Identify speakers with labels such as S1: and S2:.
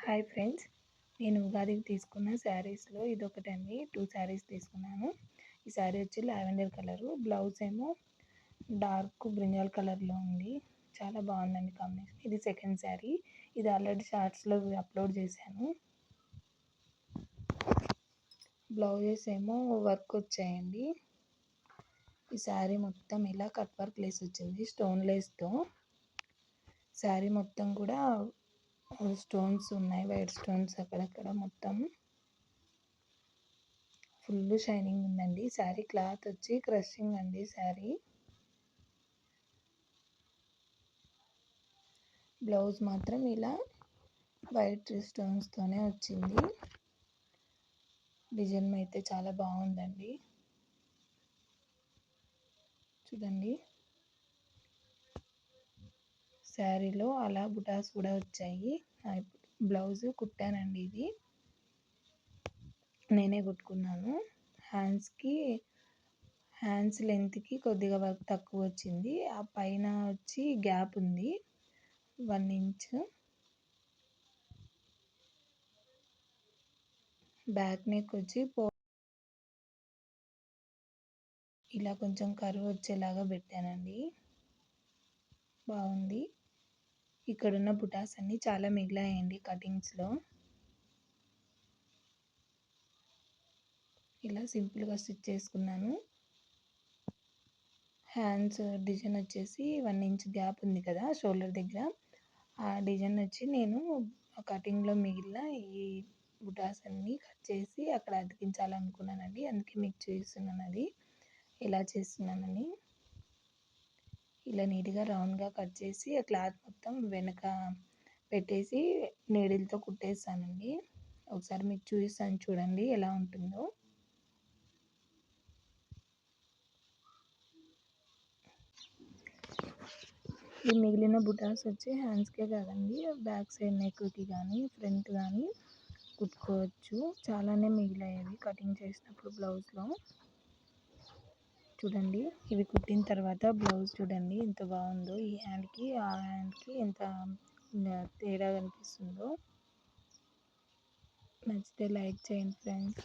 S1: Hi friends, నేను ఉగాదికి తీసుకున్న శారీస్లో ఇదొకటండి. 2 శారీస్ తీసుకున్నాను. ఈ శారీ వచ్చి లావెండర్ కలరు, బ్లౌజ్ ఏమో డార్క్ బ్రింజాల్ కలర్లో ఉంది. చాలా బాగుందండి కాంబినేషన్. ఇది సెకండ్ శారీ. ఇది ఆల్రెడీ షార్ట్స్లో అప్లోడ్ చేశాను. బ్లౌజెస్ ఏమో వర్క్ వచ్చాయండి. ఈ శారీ మొత్తం ఇలా కట్ వర్క్ లేస్ వచ్చింది స్టోన్ లేస్తో. శారీ మొత్తం కూడా స్టోన్స్ ఉన్నాయి, వైట్ స్టోన్స్ అక్కడక్కడ. మొత్తం ఫుల్ షైనింగ్ ఉందండి. శారీ క్లాత్ వచ్చి క్రషింగ్ అండి. శారీ బ్లౌజ్ మాత్రం ఇలా వైట్ స్టోన్స్తోనే వచ్చింది. డిజైన్ అయితే చాలా బాగుందండి. చూడండి, శారీలో అలా బుటాస్ కూడా వచ్చాయి. బ్లౌజ్ కుట్టానండి. ఇది నేనే కుట్టుకున్నాను. హ్యాండ్స్ లెంత్కి కొద్దిగా వర్క్ తక్కువ వచ్చింది. ఆ పైన వచ్చి గ్యాప్ ఉంది 1 ఇంచ్. బ్యాక్ నెక్ వచ్చి ఇలా కొంచెం కరువు వచ్చేలాగా పెట్టానండి. బాగుంది. ఇక్కడున్న బుటాస్ అన్నీ చాలా మిగిలాయండి కటింగ్స్లో. ఇలా సింపుల్గా స్టిచ్ చేసుకున్నాను. హ్యాండ్స్ డిజైన్ వచ్చేసి 1 ఇంచ్ గ్యాప్ ఉంది కదా షోల్డర్ దగ్గర. ఆ డిజైన్ వచ్చి నేను కటింగ్లో మిగిలిన ఈ బుటాస్ అన్నీ కట్ చేసి అక్కడ అతికించాలనుకున్నానండి. అందుకే మీకు చూపిస్తున్నాను అది ఎలా చేస్తున్నానని. ఇలా నీట్గా రౌండ్గా కట్ చేసి ఆ క్లాత్ మొత్తం వెనక పెట్టేసి నీడిల్తో కుట్టేస్తానండి. ఒకసారి మీకు చూపిస్తాను, చూడండి ఎలా ఉంటుందో. ఈ మిగిలిన బుటాస్ వచ్చి హ్యాండ్స్కే కాదండి, బ్యాక్ సైడ్ నెక్కి కానీ ఫ్రంట్ కానీ కుట్టుకోవచ్చు. చాలానే మిగిలాయి కటింగ్ చేసినప్పుడు బ్లౌజ్లో. చూడండి, ఇవి కుట్టిన తర్వాత బ్లౌజ్ చూడండి ఎంత బాగుందో. ఈ హ్యాండ్కి ఆ హ్యాండ్కి ఎంత తేడా కనిపిస్తుందో. నచ్చితే లైక్ చేయండి ఫ్రెండ్స్.